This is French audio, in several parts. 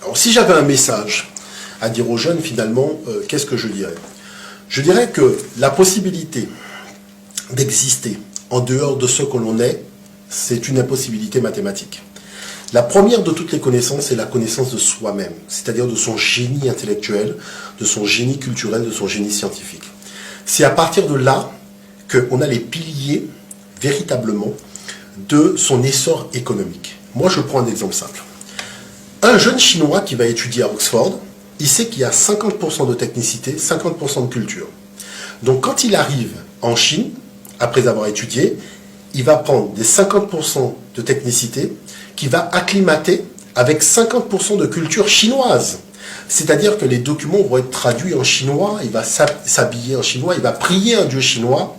Alors si j'avais un message à dire aux jeunes, finalement, qu'est-ce que je dirais? Je dirais que la possibilité d'exister en dehors de ce que l'on est, c'est une impossibilité mathématique. La première de toutes les connaissances, c'est la connaissance de soi-même, c'est-à-dire de son génie intellectuel, de son génie culturel, de son génie scientifique. C'est à partir de là qu'on a les piliers, véritablement, de son essor économique. Moi, je prends un exemple simple. Un jeune Chinois qui va étudier à Oxford, il sait qu'il y a 50% de technicité, 50% de culture. Donc quand il arrive en Chine, après avoir étudié, il va prendre des 50% de technicité qu'il va acclimater avec 50% de culture chinoise. C'est-à-dire que les documents vont être traduits en chinois, il va s'habiller en chinois, il va prier un dieu chinois,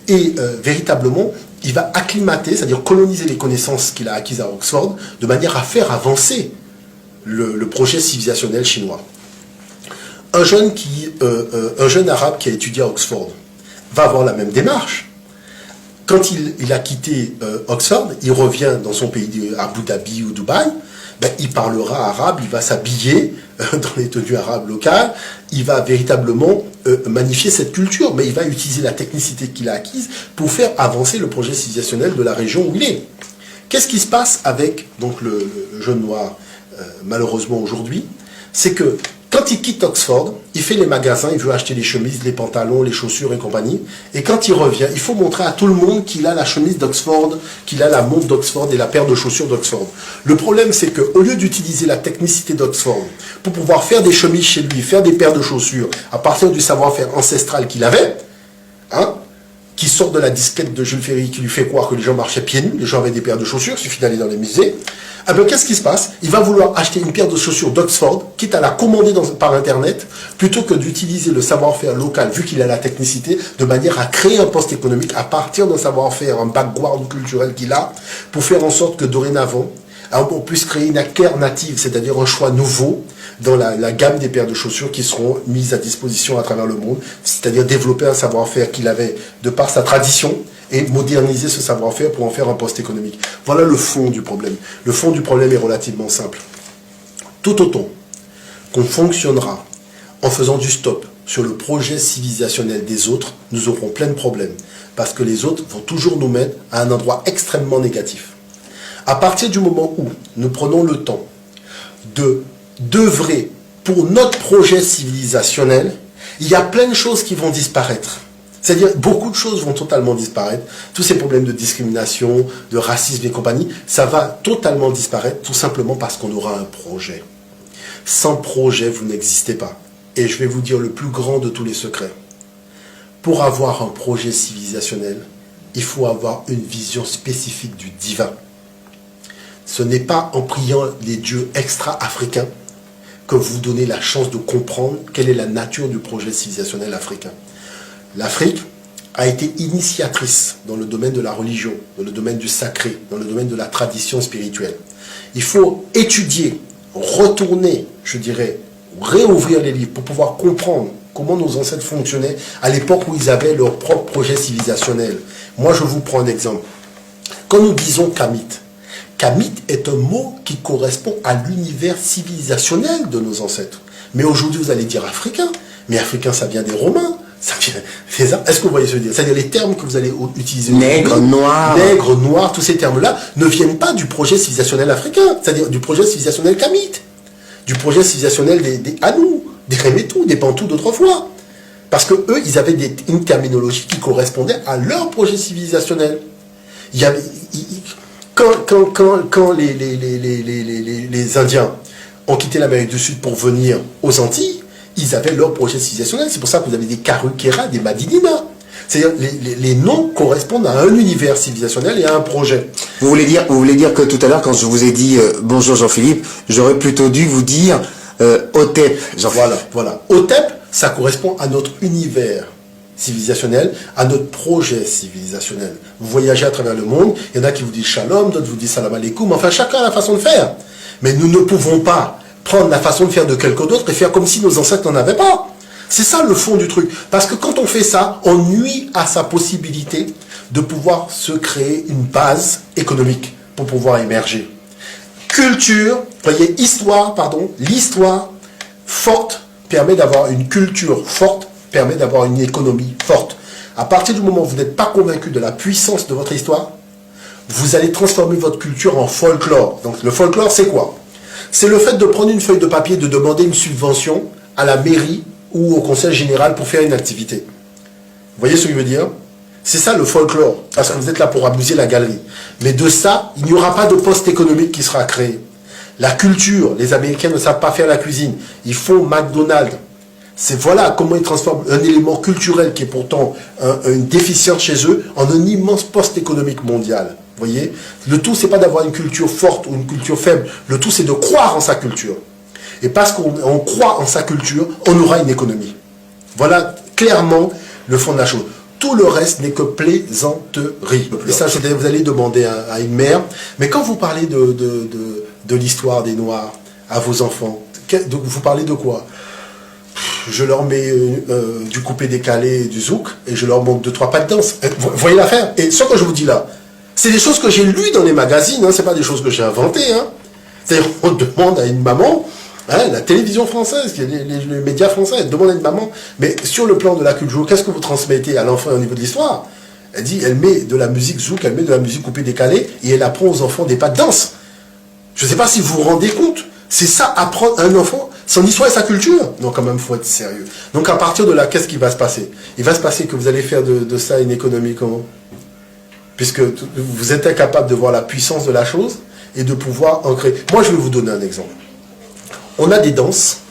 et véritablement, il va acclimater, c'est-à-dire coloniser les connaissances qu'il a acquises à Oxford, de manière à faire avancer le projet civilisationnel chinois. Un jeune arabe qui a étudié à Oxford va avoir la même démarche. Quand il a quitté Oxford, il revient dans son pays, Abu Dhabi ou Dubaï, ben, il parlera arabe, il va s'habiller dans les tenues arabes locales, il va véritablement magnifier cette culture, mais il va utiliser la technicité qu'il a acquise pour faire avancer le projet civilisationnel de la région où il est. Qu'est-ce qui se passe avec donc, le jeune noir, malheureusement aujourd'hui? C'est que quand il quitte Oxford, il fait les magasins, il veut acheter les chemises, les pantalons, les chaussures et compagnie. Et quand il revient, il faut montrer à tout le monde qu'il a la chemise d'Oxford, qu'il a la montre d'Oxford et la paire de chaussures d'Oxford. Le problème, c'est qu'au lieu d'utiliser la technicité d'Oxford pour pouvoir faire des chemises chez lui, faire des paires de chaussures à partir du savoir-faire ancestral qu'il avait, hein, qui sort de la disquette de Jules Ferry, qui lui fait croire que les gens marchaient pieds nus, les gens avaient des paires de chaussures, il suffit d'aller dans les musées. Eh bien, qu'est-ce qui se passe? Il va vouloir acheter une paire de chaussures d'Oxford, quitte à la commander par Internet, plutôt que d'utiliser le savoir-faire local, vu qu'il a la technicité, de manière à créer un poste économique à partir d'un savoir-faire, un background culturel qu'il a, pour faire en sorte que dorénavant, on puisse créer une alternative, c'est-à-dire un choix nouveau dans la gamme des paires de chaussures qui seront mises à disposition à travers le monde, c'est-à-dire développer un savoir-faire qu'il avait de par sa tradition et moderniser ce savoir-faire pour en faire un poste économique. Voilà le fond du problème. Le fond du problème est relativement simple. Tout autant qu'on fonctionnera en faisant du stop sur le projet civilisationnel des autres, nous aurons plein de problèmes, parce que les autres vont toujours nous mettre à un endroit extrêmement négatif. À partir du moment où nous prenons le temps d'œuvrer pour notre projet civilisationnel, il y a plein de choses qui vont disparaître. C'est-à-dire, beaucoup de choses vont totalement disparaître. Tous ces problèmes de discrimination, de racisme et compagnie, ça va totalement disparaître, tout simplement parce qu'on aura un projet. Sans projet, vous n'existez pas. Et je vais vous dire le plus grand de tous les secrets. Pour avoir un projet civilisationnel, il faut avoir une vision spécifique du divin. Ce n'est pas en priant les dieux extra-africains que vous donnez la chance de comprendre quelle est la nature du projet civilisationnel africain. L'Afrique a été initiatrice dans le domaine de la religion, dans le domaine du sacré, dans le domaine de la tradition spirituelle. Il faut étudier, retourner, je dirais, réouvrir les livres pour pouvoir comprendre comment nos ancêtres fonctionnaient à l'époque où ils avaient leur propre projet civilisationnel. Moi, je vous prends un exemple. Quand nous disons Kamite, Kamite est un mot qui correspond à l'univers civilisationnel de nos ancêtres. Mais aujourd'hui, vous allez dire africain. Mais africain, ça vient des Romains. Est-ce que vous voyez ce que je veux dire? C'est-à-dire les termes que vous allez utiliser. Nègre, noir. Nègre, noir, tous ces termes-là ne viennent pas du projet civilisationnel africain. C'est-à-dire du projet civilisationnel Kamite. Du projet civilisationnel des Hanou, des Remetou, des Bantous d'autrefois. Parce que eux, ils avaient une terminologie qui correspondait à leur projet civilisationnel. Il y avait... Quand les Indiens ont quitté l'Amérique du Sud pour venir aux Antilles, ils avaient leur projet civilisationnel. C'est pour ça que vous avez des Karukera, des Madinina. C'est-à-dire les noms correspondent à un univers civilisationnel et à un projet. Vous voulez dire que tout à l'heure, quand je vous ai dit bonjour Jean-Philippe, j'aurais plutôt dû vous dire Otep. Voilà. Otep, ça correspond à notre univers civilisationnel, à notre projet civilisationnel. Vous voyagez à travers le monde, il y en a qui vous disent shalom, d'autres vous disent salam alaikum, enfin chacun a la façon de faire. Mais nous ne pouvons pas prendre la façon de faire de quelqu'un d'autre et faire comme si nos ancêtres n'en avaient pas. C'est ça le fond du truc. Parce que quand on fait ça, on nuit à sa possibilité de pouvoir se créer une base économique pour pouvoir émerger. culture, voyez, histoire, pardon, l'histoire forte permet d'avoir une culture forte, permet d'avoir une économie forte. À partir du moment où vous n'êtes pas convaincu de la puissance de votre histoire, vous allez transformer votre culture en folklore. Donc le folklore, c'est quoi? C'est le fait de prendre une feuille de papier, de demander une subvention à la mairie ou au conseil général pour faire une activité. Vous voyez ce que je veux dire? C'est ça le folklore, parce que vous êtes là pour amuser la galerie. Mais de ça, il n'y aura pas de poste économique qui sera créé. La culture, les Américains ne savent pas faire la cuisine. Ils font McDonald's. C'est voilà comment ils transforment un élément culturel qui est pourtant une déficience chez eux en un immense poste économique mondial. Vous voyez? Le tout, c'est pas d'avoir une culture forte ou une culture faible. Le tout, c'est de croire en sa culture. Et parce qu'on croit en sa culture, on aura une économie. Voilà clairement le fond de la chose. Tout le reste n'est que plaisanterie. Et ça, vous allez demander à une mère. Mais quand vous parlez de l'histoire des Noirs à vos enfants, vous parlez de quoi? Je leur mets du coupé-décalé et du zouk, et je leur montre 2-3 pas de danse. Vous voyez l'affaire? Et ce que je vous dis là, c'est des choses que j'ai lues dans les magazines, hein, c'est pas des choses que j'ai inventées. Hein. C'est-à-dire, on demande à une maman, hein, la télévision française, les médias français, elle demande à une maman, mais sur le plan de la culture, qu'est-ce que vous transmettez à l'enfant au niveau de l'histoire? Elle dit, elle met de la musique zouk, elle met de la musique coupé-décalé, et elle apprend aux enfants des pas de danse. Je ne sais pas si vous vous rendez compte. C'est ça, apprendre à un enfant son histoire et sa culture. Donc quand même, il faut être sérieux. Donc à partir de là, qu'est-ce qui va se passer? Il va se passer que vous allez faire de ça une économie comment? Puisque vous êtes incapable de voir la puissance de la chose et de pouvoir en créer. Moi, je vais vous donner un exemple. On a des danses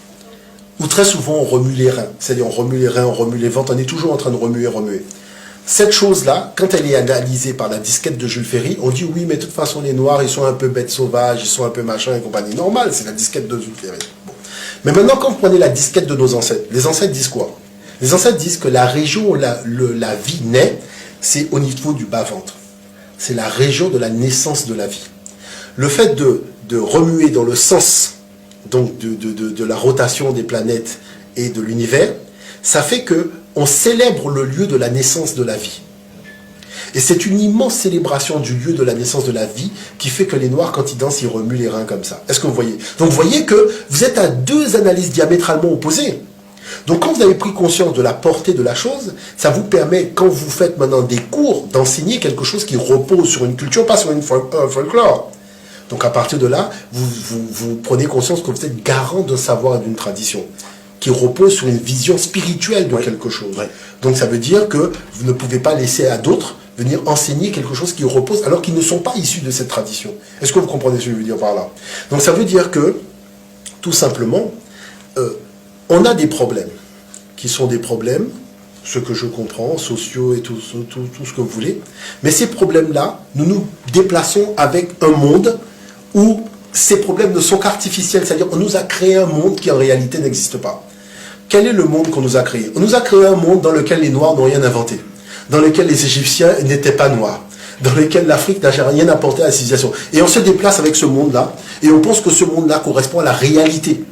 où très souvent on remue les reins. C'est-à-dire on remue les reins, on remue les ventres, on est toujours en train de remuer, remuer. Cette chose-là, quand elle est analysée par la disquette de Jules Ferry, on dit oui, mais de toute façon, les Noirs, ils sont un peu bêtes sauvages, ils sont un peu machin et compagnie. Normal, c'est la disquette de Jules Ferry. Bon. Mais maintenant, quand vous prenez la disquette de nos ancêtres, les ancêtres disent quoi? Les ancêtres disent que la région où la vie naît, c'est au niveau du bas-ventre. C'est la région de la naissance de la vie. Le fait de remuer dans le sens donc de la rotation des planètes et de l'univers, ça fait que on célèbre le lieu de la naissance de la vie. Et c'est une immense célébration du lieu de la naissance de la vie qui fait que les Noirs, quand ils dansent, ils remuent les reins comme ça. Est-ce que vous voyez? Donc vous voyez que vous êtes à deux analyses diamétralement opposées. Donc quand vous avez pris conscience de la portée de la chose, ça vous permet, quand vous faites maintenant des cours, d'enseigner quelque chose qui repose sur une culture, pas sur une folklore. Donc à partir de là, vous prenez conscience que vous êtes garant d'un savoir et d'une tradition qui repose sur une vision spirituelle de quelque chose. Ouais. Donc ça veut dire que vous ne pouvez pas laisser à d'autres venir enseigner quelque chose qui repose alors qu'ils ne sont pas issus de cette tradition. Est-ce que vous comprenez ce que je veux dire par là? Donc ça veut dire que, tout simplement, on a des problèmes qui sont des problèmes, ce que je comprends, sociaux et tout ce que vous voulez. Mais ces problèmes-là, nous nous déplaçons avec un monde où ces problèmes ne sont qu'artificiels. C'est-à-dire qu'on nous a créé un monde qui en réalité n'existe pas. Quel est le monde qu'on nous a créé? On nous a créé un monde dans lequel les Noirs n'ont rien inventé, dans lequel les Égyptiens n'étaient pas noirs, dans lequel l'Afrique n'a rien apporté à la civilisation. Et on se déplace avec ce monde-là, et on pense que ce monde-là correspond à la réalité.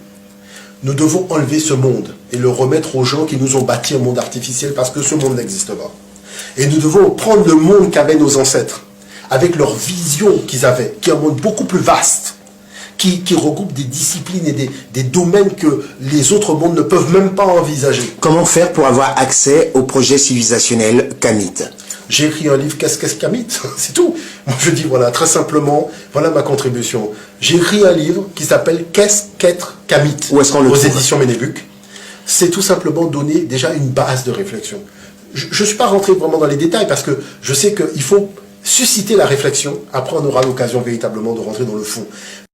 Nous devons enlever ce monde et le remettre aux gens qui nous ont bâti un monde artificiel parce que ce monde n'existe pas. Et nous devons prendre le monde qu'avaient nos ancêtres, avec leur vision qu'ils avaient, qui est un monde beaucoup plus vaste, qui regroupe des disciplines et des domaines que les autres mondes ne peuvent même pas envisager. Comment faire pour avoir accès au projet civilisationnel Kamit? J'ai écrit un livre, qu'est-ce Kamit? C'est tout. Moi je dis, voilà, très simplement, voilà ma contribution. J'ai écrit un livre qui s'appelle Qu'est-ce qu'être Kamit? Où est-ce qu'on le trouve? Aux éditions Ménébuc. C'est tout simplement donner déjà une base de réflexion. Je ne suis pas rentré vraiment dans les détails parce que je sais qu'il faut susciter la réflexion. Après, on aura l'occasion véritablement de rentrer dans le fond.